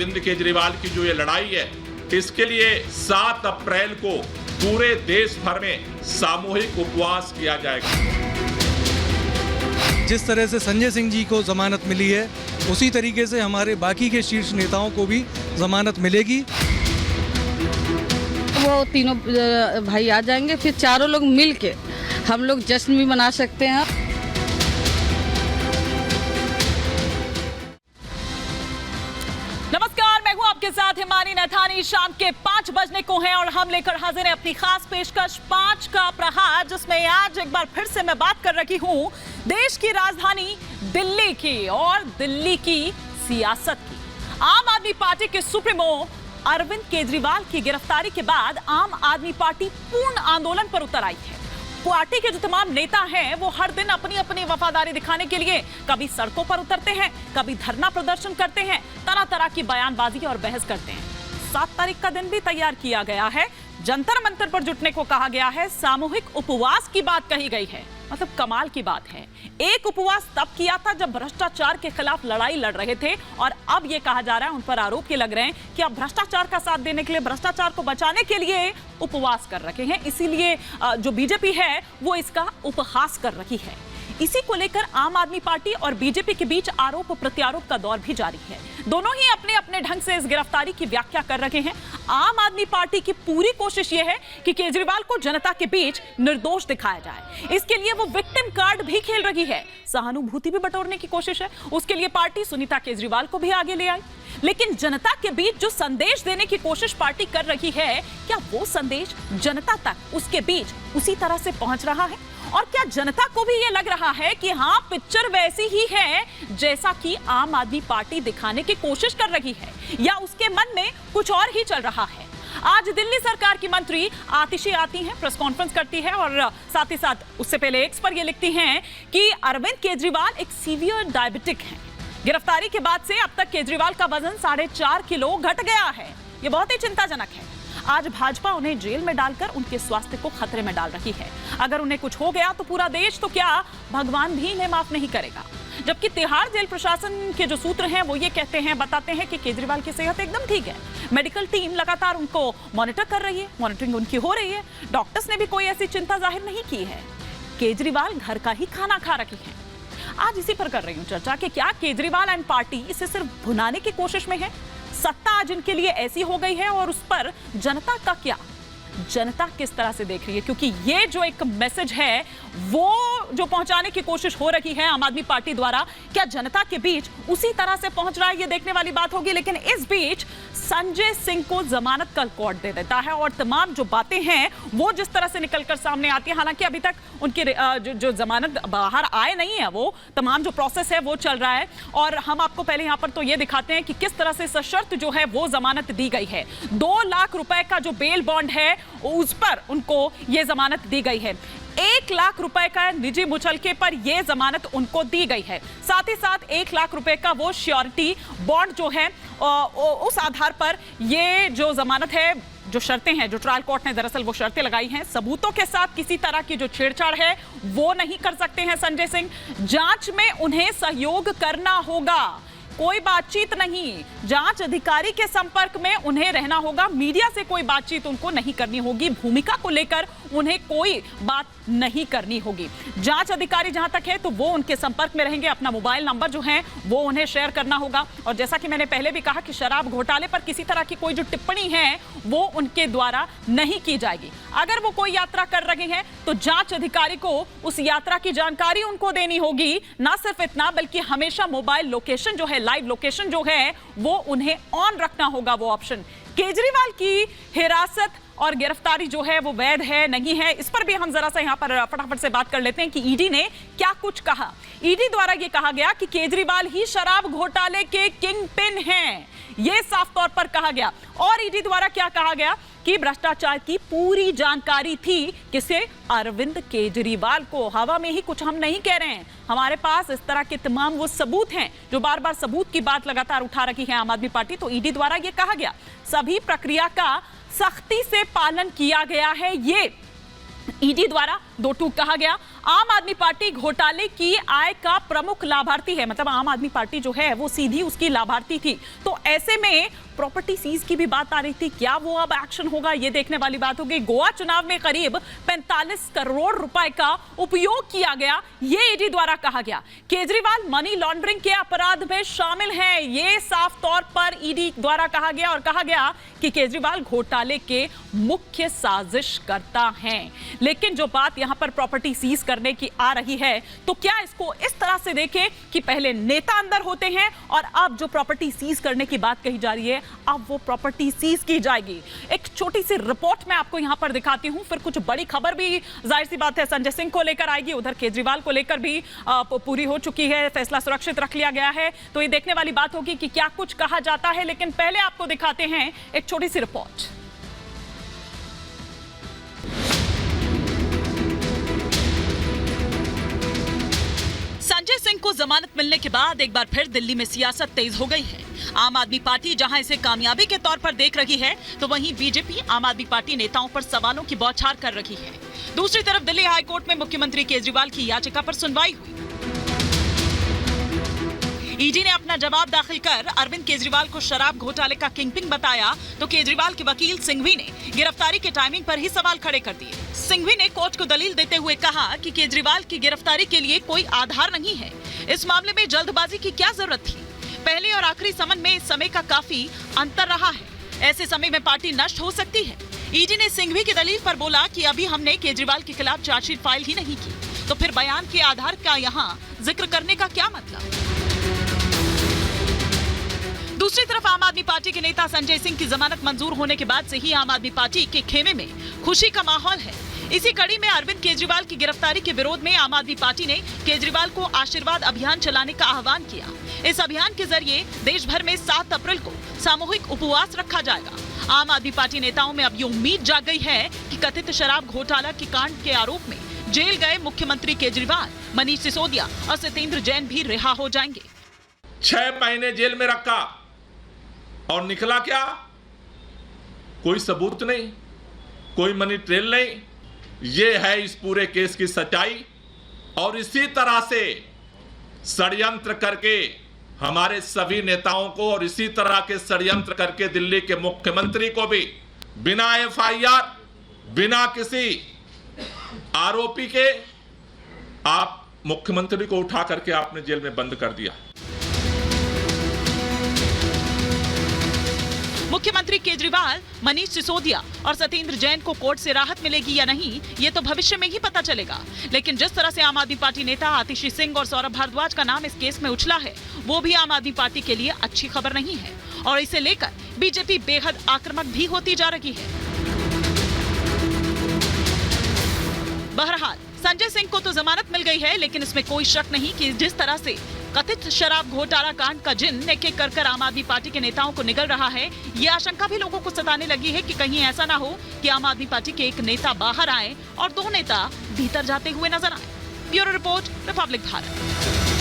अरविंद केजरीवाल की जो ये लड़ाई है, इसके लिए 7 अप्रैल को पूरे देश भर में सामूहिक उपवास किया जाएगा। जिस तरह से संजय सिंह जी को जमानत मिली है, उसी तरीके से हमारे बाकी के शीर्ष नेताओं को भी जमानत मिलेगी। वो तीनों भाई आ जाएंगे, फिर चारों लोग मिल के हम लोग जश्न भी मना सकते हैं। नमस्कार, मैं हूं आपके साथ हिमानी नथानी। शाम के 5 बजने को हैं और हम लेकर हाजिर हैं अपनी खास पेशकश 5 का प्रहार, जिसमें आज एक बार फिर से मैं बात कर रही हूं देश की राजधानी दिल्ली की और दिल्ली की सियासत की। आम आदमी पार्टी के सुप्रीमो अरविंद केजरीवाल की गिरफ्तारी के बाद आम आदमी पार्टी पूर्ण आंदोलन पर उतर आई है। पार्टी के जो तमाम नेता हैं वो हर दिन अपनी अपनी वफादारी दिखाने के लिए कभी सड़कों पर उतरते हैं, कभी धरना प्रदर्शन करते हैं, तरह तरह की बयानबाजी और बहस करते हैं। 7 तारीख का दिन भी तैयार किया गया है, जंतर मंतर पर जुटने को कहा गया है, सामूहिक उपवास की बात कही गई है। मतलब कमाल की बात है, एक उपवास तब किया था जब भ्रष्टाचार के खिलाफ लड़ाई लड़ रहे थे और अब ये कहा जा रहा है, उन पर आरोप ये लग रहे हैं कि अब भ्रष्टाचार का साथ देने के लिए, भ्रष्टाचार को बचाने के लिए उपवास कर रखे हैं। इसीलिए जो बीजेपी है वो इसका उपहास कर रही है। इसी को लेकर आम आदमी पार्टी और बीजेपी के बीच आरोप प्रत्यारोप का दौर भी जारी है। दोनों ही अपने अपने ढंग से इस गिरफ्तारी की व्याख्या कर रहे हैं। आम आदमी पार्टी की पूरी कोशिश यह है कि केजरीवाल को जनता के बीच निर्दोष दिखाया जाए। इसके लिए वो विक्टिम कार्ड भी खेल रही है, सहानुभूति भी बटोरने की कोशिश है। उसके लिए पार्टी सुनीता केजरीवाल को भी आगे ले आई। लेकिन जनता के बीच जो संदेश देने की कोशिश पार्टी कर रही है, क्या वो संदेश जनता तक उसके बीच उसी तरह से पहुंच रहा है? और क्या जनता को भी ये लग रहा है कि हाँ, पिक्चर वैसी ही है जैसा कि आम आदमी पार्टी दिखाने की कोशिश कर रही है, या उसके मन में कुछ और ही चल रहा है? आज दिल्ली सरकार की मंत्री आतिशी आती हैं, प्रेस कॉन्फ्रेंस करती है और साथ ही साथ उससे पहले एक्स पर ये लिखती हैं कि अरविंद केजरीवाल एक सीवियर डायबिटिक हैं। गिरफ्तारी के बाद से अब तक केजरीवाल का वजन 4.5 किलो घट गया है। ये बहुत ही चिंताजनक है। आज भाजपा उन्हें जेल में डालकर उनके स्वास्थ्य को खतरे में डाल रही है। अगर उन्हें कुछ हो गया तो पूरा देश तो क्या, भगवान भी इन्हें माफ नहीं करेगा। जबकि तिहाड़ जेल प्रशासन के जो सूत्र हैं वो ये कहते हैं, बताते हैं कि केजरीवाल की सेहत एकदम ठीक है। मेडिकल टीम लगातार उनको मॉनिटर कर रही है, मॉनिटरिंग उनकी हो रही है। डॉक्टर्स ने भी कोई ऐसी चिंता जाहिर नहीं की है। केजरीवाल घर का ही खाना खा रही है। आज इसी पर कर रही हूं चर्चा कि क्या केजरीवाल एंड पार्टी इसे सिर्फ भुनाने की कोशिश में है? सत्ता आज इनके लिए ऐसी हो गई है और उस पर जनता का क्या, जनता किस तरह से देख रही है? क्योंकि ये जो एक मैसेज है वो जो पहुंचाने की कोशिश हो रही है आम आदमी पार्टी द्वारा, क्या जनता के बीच उसी तरह से पहुंच रहा है? ये देखने वाली बात होगी। लेकिन इस बीच संजय सिंह को जमानत का कोर्ट दे देता है और तमाम जो बातें हैं वो जिस तरह से निकलकर सामने आती है, हालांकि अभी तक उनकी जो जमानत बाहर आए नहीं है, वो तमाम जो प्रोसेस है वो चल रहा है। और हम आपको पहले यहाँ पर तो ये दिखाते हैं कि किस तरह से सशर्त जो है वो जमानत दी गई है। 2 लाख रुपए का जो बेल बॉन्ड है उस पर उनको ये जमानत दी गई है। 1 लाख रुपए का निजी मुचलके पर यह जमानत उनको दी गई है। साथ ही साथ 1 लाख रुपए का वो श्योरिटी बॉन्ड जो है उस आधार पर ये जो जमानत है, जो शर्तें हैं, जो ट्रायल कोर्ट ने दरअसल वो शर्तें लगाई हैं, सबूतों के साथ किसी तरह की जो छेड़छाड़ है वो नहीं कर सकते हैं संजय सिंह। जांच में उन्हें सहयोग करना होगा, कोई बातचीत नहीं। जांच अधिकारी के संपर्क में उन्हें रहना होगा, मीडिया से कोई बातचीत उनको नहीं करनी होगी, भूमिका को लेकर उन्हें कोई बात नहीं करनी होगी। जांच अधिकारी जहां तक है तो वो उनके संपर्क में रहेंगे, अपना मोबाइल नंबर जो है वो उन्हें शेयर करना होगा। और जैसा कि मैंने पहले भी कहा कि शराब घोटाले पर किसी तरह की कोई जो टिप्पणी है वो उनके द्वारा नहीं की जाएगी। अगर वो कोई यात्रा कर रहे हैं तो जांच अधिकारी को उस यात्रा की जानकारी उनको देनी होगी। ना सिर्फ इतना, बल्कि हमेशा मोबाइल लोकेशन जो है, लाइव लोकेशन जो है वो उन्हें ऑन रखना होगा, वो ऑप्शन। केजरीवाल की हिरासत और गिरफ्तारी जो है वो वैध है नहीं है, इस पर भी हम जरा सा यहाँ पर फटाफट से बात कर लेते हैं कि ईडी ने क्या कुछ कहा। ईडी द्वारा ये कहा गया कि केजरीवाल ही शराब घोटाले के किंग पिन हैं, ये साफ तौर पर कहा गया। और ईडी द्वारा क्या कहा गया कि भ्रष्टाचार की पूरी जानकारी थी किसे, अरविंद केजरीवाल को। हवा में ही कुछ हम नहीं कह रहे हैं, हमारे पास इस तरह के तमाम वो सबूत हैं जो बार बार सबूत की बात लगातार उठा रही है आम आदमी पार्टी। तो ईडी द्वारा ये कहा गया सभी प्रक्रिया का सख्ती से पालन किया गया है, ये ईडी द्वारा दो टूक कहा गया। आम आदमी पार्टी घोटाले की आय का प्रमुख लाभार्थी है, मतलब आम आदमी पार्टी जो है वो सीधी उसकी लाभार्थी थी। तो ऐसे में प्रॉपर्टी सीज की भी बात आ रही थी, क्या वो अब एक्शन होगा, ये देखने वाली बात होगी। गोवा चुनाव में करीब 45 करोड़ रुपए का उपयोग किया गया, ये ईडी द्वारा कहा गया। केजरीवाल मनी लॉन्ड्रिंग के अपराध में शामिल हैं, ये साफ तौर पर ईडी द्वारा कहा गया और कहा गया कि केजरीवाल घोटाले के मुख्य साजिशकर्ता हैं। लेकिन जो बात यहां पर प्रॉपर्टी सीज करने की आ रही है, तो क्या इसको इस तरह से देखें कि पहले नेता अंदर होते हैं और अब जो प्रॉपर्टी सीज करने की बात कही जा रही है, अब वो प्रॉपर्टी सीज की जाएगी। एक छोटी सी रिपोर्ट मैं आपको यहां पर दिखाती हूं, फिर कुछ बड़ी खबर भी जाहिर सी बात है संजय सिंह को लेकर आएगी, उधर केजरीवाल को लेकर भी पूरी हो चुकी है, फैसला सुरक्षित रख लिया गया है। तो ये देखने वाली बात होगी कि क्या कुछ कहा जाता है, लेकिन पहले आपको दिखाते हैं एक छोटी सी रिपोर्ट। संजय सिंह को जमानत मिलने के बाद एक बार फिर दिल्ली में सियासत तेज हो गई है। आम आदमी पार्टी जहां इसे कामयाबी के तौर पर देख रही है, तो वहीं बीजेपी आम आदमी पार्टी नेताओं पर सवालों की बौछार कर रही है। दूसरी तरफ दिल्ली हाईकोर्ट में मुख्यमंत्री केजरीवाल की याचिका पर सुनवाई हुई। ईडी ने अपना जवाब दाखिल कर अरविंद केजरीवाल को शराब घोटाले का किंगपिन बताया, तो केजरीवाल के वकील सिंघवी ने गिरफ्तारी के टाइमिंग पर ही सवाल खड़े कर दिए। सिंघवी ने कोर्ट को दलील देते हुए कहा कि केजरीवाल की गिरफ्तारी के लिए कोई आधार नहीं है, इस मामले में जल्दबाजी की क्या जरूरत थी। पहले और आखिरी समन में इस समय का काफी अंतर रहा है, ऐसे समय में पार्टी नष्ट हो सकती है। ईडी ने सिंघवी की दलील पर बोला कि अभी हमने केजरीवाल के खिलाफ चार्जशीट फाइल ही नहीं की, तो फिर बयान के आधार का यहाँ जिक्र करने का क्या मतलब। दूसरी तरफ आम आदमी पार्टी के नेता संजय सिंह की जमानत मंजूर होने के बाद से ही आम आदमी पार्टी के खेमे में खुशी का माहौल है। इसी कड़ी में अरविंद केजरीवाल की गिरफ्तारी के विरोध में आम आदमी पार्टी ने केजरीवाल को आशीर्वाद अभियान चलाने का आह्वान किया। इस अभियान के जरिए देश भर में 7 अप्रैल को सामूहिक उपवास रखा जाएगा। आम आदमी पार्टी नेताओं में अब ये उम्मीद जाग गई है कि कथित शराब घोटाला के कांड के आरोप में जेल गए मुख्यमंत्री केजरीवाल, मनीष सिसोदिया और सत्येंद्र जैन भी रिहा हो जाएंगे। 6 महीने जेल में रखा और निकला क्या? कोई सबूत नहीं, कोई मनी ट्रेल नहीं। ये है इस पूरे केस की सच्चाई। और इसी तरह से षड्यंत्र करके हमारे सभी नेताओं को और इसी तरह के षड्यंत्र करके दिल्ली के मुख्यमंत्री को भी बिना एफआईआर, बिना किसी आरोपी के आप मुख्यमंत्री को उठा करके आपने जेल में बंद कर दिया। मुख्यमंत्री केजरीवाल, मनीष सिसोदिया और सत्येंद्र जैन को कोर्ट से राहत मिलेगी या नहीं, ये तो भविष्य में ही पता चलेगा। लेकिन जिस तरह से आम आदमी पार्टी नेता आतिशी सिंह और सौरभ भारद्वाज का नाम इस केस में उछला है, वो भी आम आदमी पार्टी के लिए अच्छी खबर नहीं है और इसे लेकर बीजेपी बेहद आक्रामक भी होती जा रही है। बहरहाल संजय सिंह को तो जमानत मिल गई है, लेकिन इसमें कोई शक नहीं कि जिस तरह से कथित शराब घोटाला कांड का जिन एक एक कर आम आदमी पार्टी के नेताओं को निगल रहा है, ये आशंका भी लोगों को सताने लगी है कि कहीं ऐसा ना हो कि आम आदमी पार्टी के एक नेता बाहर आए और 2 नेता भीतर जाते हुए नजर आए। Bureau report, Republic Bharat.